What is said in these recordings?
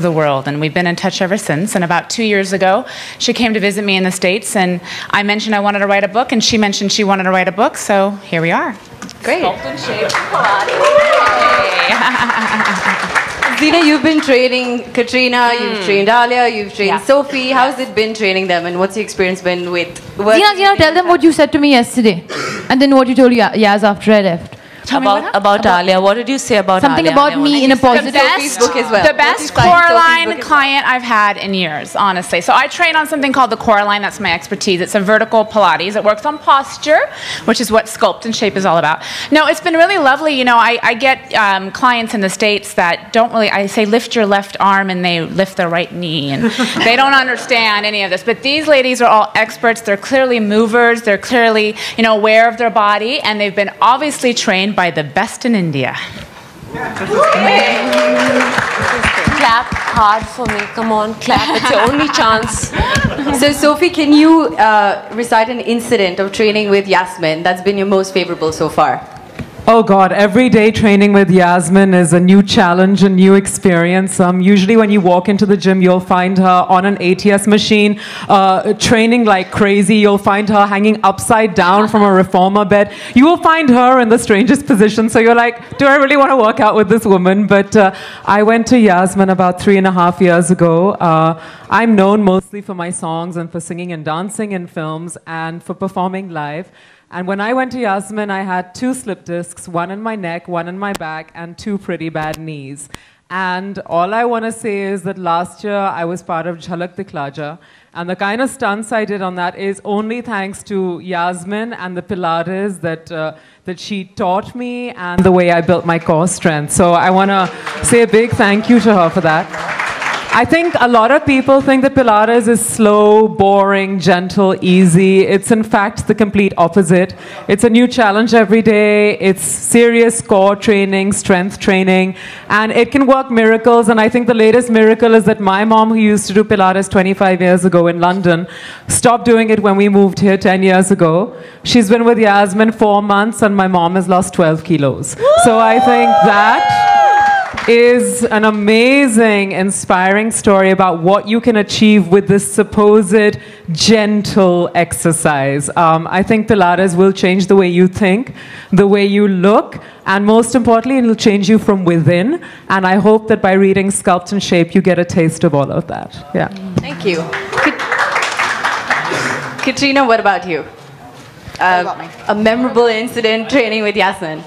the world, and we've been in touch ever since. And about 2 years ago, she came to visit me in the States, and I mentioned I wanted to write a book, and she mentioned she wanted to write a book, so here we are. Great. Sculpt and Shape Pilates. Zina, you've been training Katrina, you've trained Alia, you've trained Sophie. How's it been training them, and what's your experience been with working? Zina, tell them what you said to me yesterday, and then what you told Yaz after I left. About Alia. What did you say about something Alia? about me in a positive book as well. The best Coraline client I've had in years, honestly. So I train on something called the Coraline. That's my expertise. It's a vertical Pilates. It works on posture, which is what Sculpt and Shape is all about. No, it's been really lovely. You know, I get clients in the States that don't really, I say lift your left arm and they lift their right knee, and they don't understand any of this. But these ladies are all experts. They're clearly movers. They're clearly, you know, aware of their body, and they've been obviously trained by the best in India. Clap hard for me. Come on, clap. It's your only chance. So, Sophie, can you recite an incident of training with Yasmin that's been your most favorable so far? Oh God, every day training with Yasmin is a new challenge, a new experience. Usually when you walk into the gym, you'll find her on an ATS machine, training like crazy. You'll find her hanging upside down from a reformer bed. You will find her in the strangest position. So you're like, do I really want to work out with this woman? But I went to Yasmin about 3.5 years ago. I'm known mostly for my songs and for singing and dancing in films and for performing live. And when I went to Yasmin, I had 2 slip discs, one in my neck, one in my back, and 2 pretty bad knees. And all I want to say is that last year I was part of Jhalak Dikhlaja, and the kind of stunts I did on that is only thanks to Yasmin and the Pilates that she taught me, and the way I built my core strength. So I want to say a big thank you to her for that. I think a lot of people think that Pilates is slow, boring, gentle, easy. It's in fact the complete opposite. It's a new challenge every day. It's serious core training, strength training, and it can work miracles. And I think the latest miracle is that my mom, who used to do Pilates 25 years ago in London, stopped doing it when we moved here 10 years ago. She's been with Yasmin 4 months, and my mom has lost 12 kilos. So I think that is an amazing, inspiring story about what you can achieve with this supposed gentle exercise. I think Pilates will change the way you think, the way you look, and most importantly, it will change you from within. And I hope that by reading Sculpt and Shape, you get a taste of all of that. Yeah. Thank you. Katrina, what about you? A memorable incident training with Yasmin.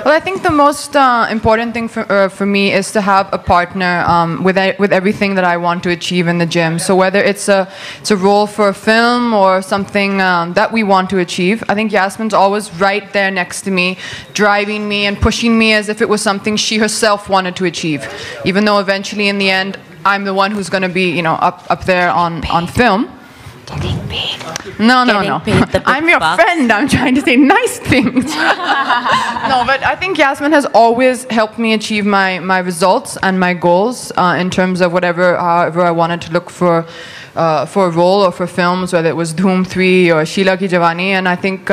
Well, I think the most important thing for me is to have a partner with everything that I want to achieve in the gym. So whether it's a role for a film or something that we want to achieve, I think Yasmin's always right there next to me, driving me and pushing me as if it was something she herself wanted to achieve. Even though eventually in the end, I'm the one who's going to be, you know, up there on film. Getting paid. No. Paid I'm your friend. I'm trying to say nice things. No, but I think Yasmin has always helped me achieve my results and my goals in terms of however I wanted to look for a role or for films, whether it was Dhoom 3 or Sheila Ki Jawani. And I think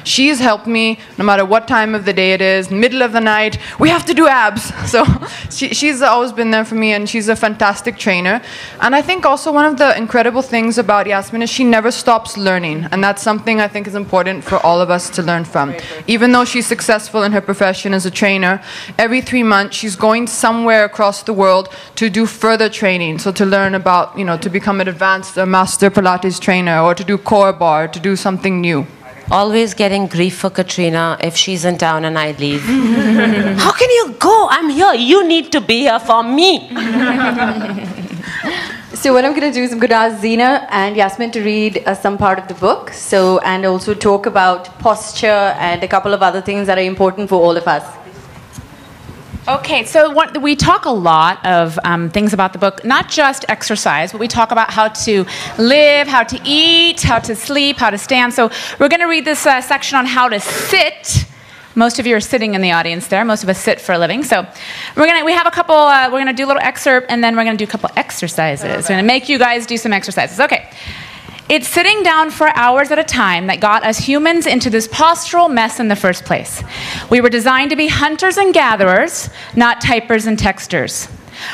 she's helped me no matter what time of the day it is, middle of the night, we have to do abs. So she's always been there for me, and she's a fantastic trainer. And I think also one of the incredible things about Yasmin is she never stops learning. And that's something I think is important for all of us to learn from. Even though she's successful in her profession as a trainer, every 3 months she's going somewhere across the world to do further training. So to learn about, you know, to become an advanced master Pilates trainer, or to do core bar, to do something new. Always getting grief for Katrina if she's in town and I leave. How can you go? I'm here. You need to be here for me. So what I'm going to do is I'm going to ask Zina and Yasmin to read some part of the book, and also talk about posture and a couple of other things that are important for all of us. Okay, so we talk a lot of things about the book, not just exercise, but we talk about how to live, how to eat, how to sleep, how to stand. So we're going to read this section on how to sit. Most of you are sitting in the audience there. Most of us sit for a living. So we have a couple, we're going to do a little excerpt, and then we're going to do a couple exercises. We're going to make you guys do some exercises. Okay. It's sitting down for hours at a time that got us humans into this postural mess in the first place. We were designed to be hunters and gatherers, not typers and texters.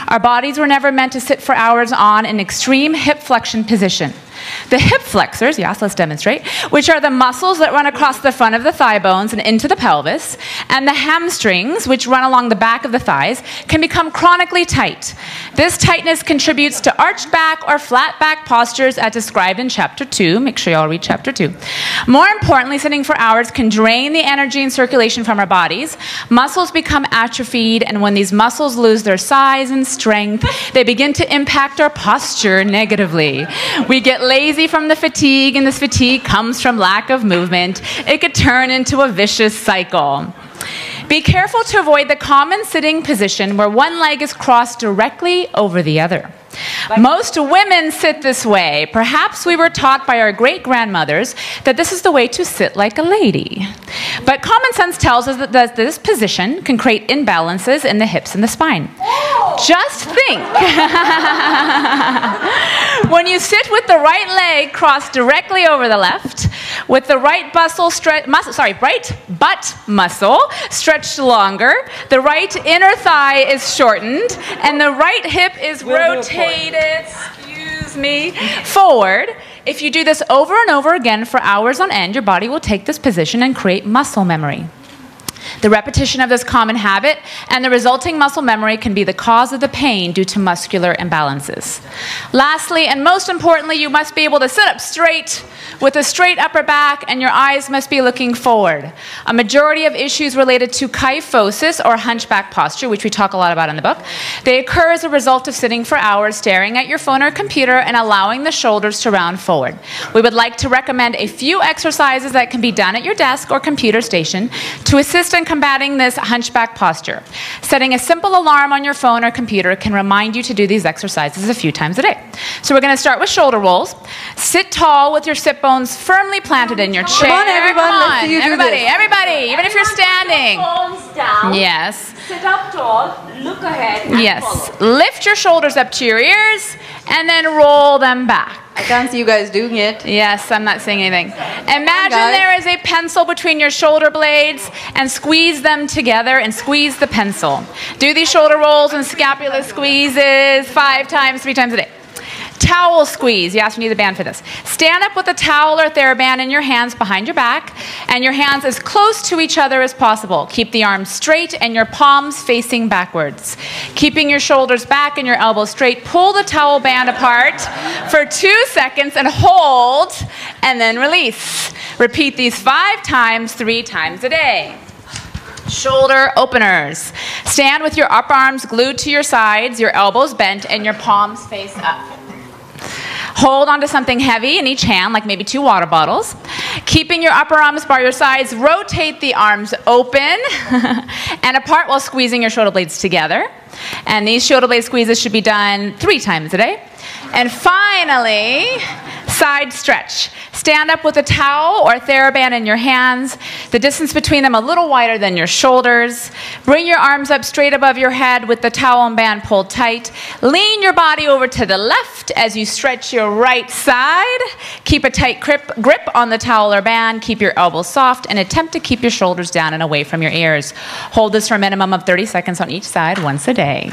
Our bodies were never meant to sit for hours on an extreme hip flexion position. The hip flexors, yes, let's demonstrate, which are the muscles that run across the front of the thigh bones and into the pelvis, and the hamstrings, which run along the back of the thighs, can become chronically tight. This tightness contributes to arched back or flat back postures as described in Chapter 2. Make sure you all read Chapter 2. More importantly, sitting for hours can drain the energy and circulation from our bodies. Muscles become atrophied, and when these muscles lose their size and strength, they begin to impact our posture negatively. We get lazy from the fatigue, and this fatigue comes from lack of movement. It could turn into a vicious cycle. Be careful to avoid the common sitting position where one leg is crossed directly over the other. Most women sit this way. Perhaps we were taught by our great-grandmothers that this is the way to sit like a lady. But common sense tells us that this position can create imbalances in the hips and the spine. Just think. When you sit with the right leg crossed directly over the left, with the right butt muscle stretched longer, the right inner thigh is shortened, and the right hip is rotated, forward. If you do this over and over again for hours on end, your body will take this position and create muscle memory. The repetition of this common habit and the resulting muscle memory can be the cause of the pain due to muscular imbalances. Lastly, and most importantly, you must be able to sit up straight with a straight upper back, and your eyes must be looking forward. A majority of issues related to kyphosis or hunchback posture, which we talk a lot about in the book, they occur as a result of sitting for hours staring at your phone or computer and allowing the shoulders to round forward. We would like to recommend a few exercises that can be done at your desk or computer station to assist in combating this hunchback posture. Setting a simple alarm on your phone or computer can remind you to do these exercises a few times a day. So we're going to start with shoulder rolls. Sit tall with your sit bones firmly planted in your chair. Come on, everyone. Let's see you do this. Everybody, even if you're standing. Palms down. Yes. Sit up tall. Look ahead. And Yes. follow. Lift your shoulders up to your ears and then roll them back. I can't see you guys doing it. Yes, I'm not saying anything. Imagine guys. there is a pencil between your shoulder blades and squeeze them together and squeeze the pencil. Do these shoulder rolls and scapula squeezes 5 times, 3 times a day. Towel squeeze. You asked me to need a band for this. Stand up with a towel or TheraBand in your hands behind your back and your hands as close to each other as possible. Keep the arms straight and your palms facing backwards. Keeping your shoulders back and your elbows straight, pull the towel band apart for 2 seconds and hold, and then release. Repeat these 5 times, 3 times a day. Shoulder openers. Stand with your upper arms glued to your sides, your elbows bent, and your palms face up. Hold onto something heavy in each hand, like maybe 2 water bottles. Keeping your upper arms by your sides, rotate the arms open and apart while squeezing your shoulder blades together. And these shoulder blade squeezes should be done 3 times a day. And finally, side stretch. Stand up with a towel or TheraBand in your hands, the distance between them a little wider than your shoulders. Bring your arms up straight above your head with the towel and band pulled tight. Lean your body over to the left as you stretch your right side. Keep a tight grip on the towel or band. Keep your elbows soft and attempt to keep your shoulders down and away from your ears. Hold this for a minimum of 30 seconds on each side once a day.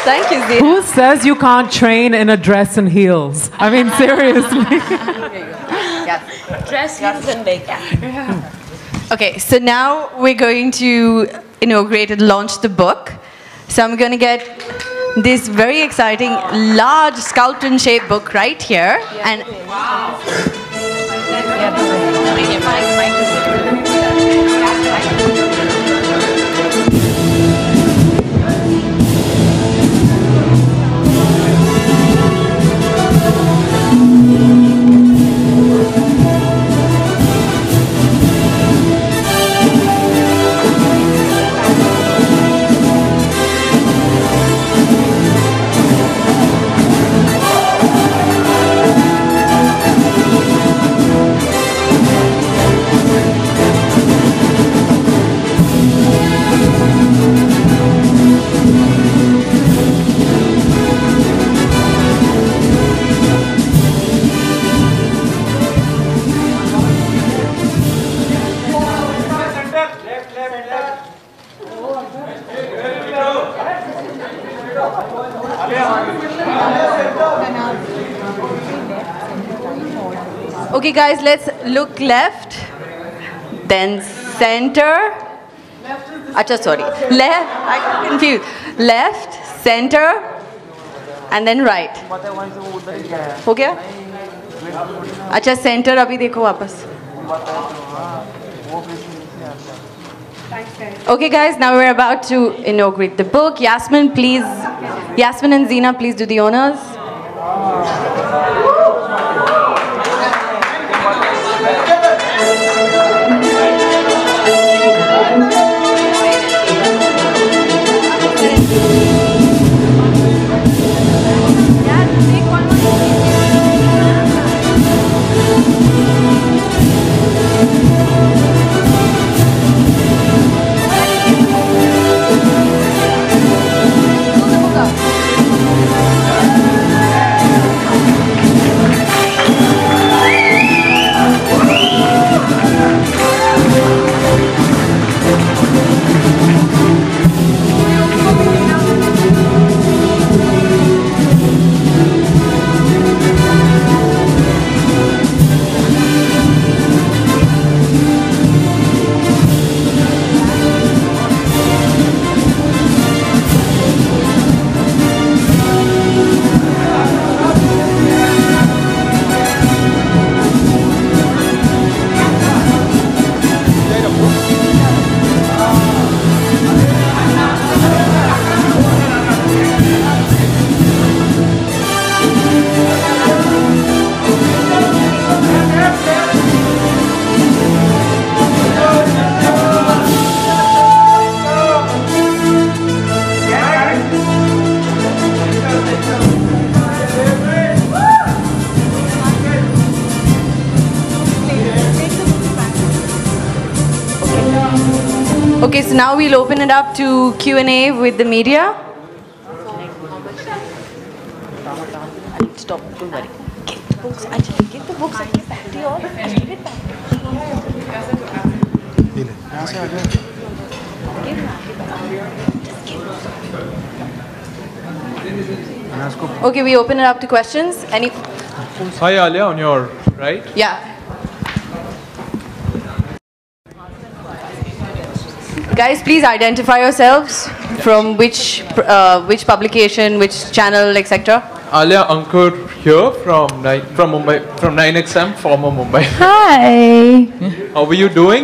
Thank you, Zina. Who says you can't train in a dress and heels? I mean, seriously. Dress heels and makeup. Okay, so now we're going to inaugurate and launch the book. So I'm going to get this very exciting, large Sculpt and Shape book right here. And wow. Okay, guys, let's look left, then center. Acha, sorry. Left, I'm confused. Left, center, and then right. हो गया? अच्छा, center अभी देखो वापस. Okay, guys, now we're about to inaugurate the book. Yasmin, please. Yasmin and Zina, please do the honors. Okay, so now we'll open it up to Q&A with the media. Stop, don't worry. Get the books, actually, get the books and get back to you all. Give it back. Okay, we open it up to questions. Any? Hi, Alia, on your right. Yeah. Guys, please identify yourselves from which publication, which channel, etc. Alia Ankur here from Mumbai, from 9XM, former Mumbai. Hi. How are you doing?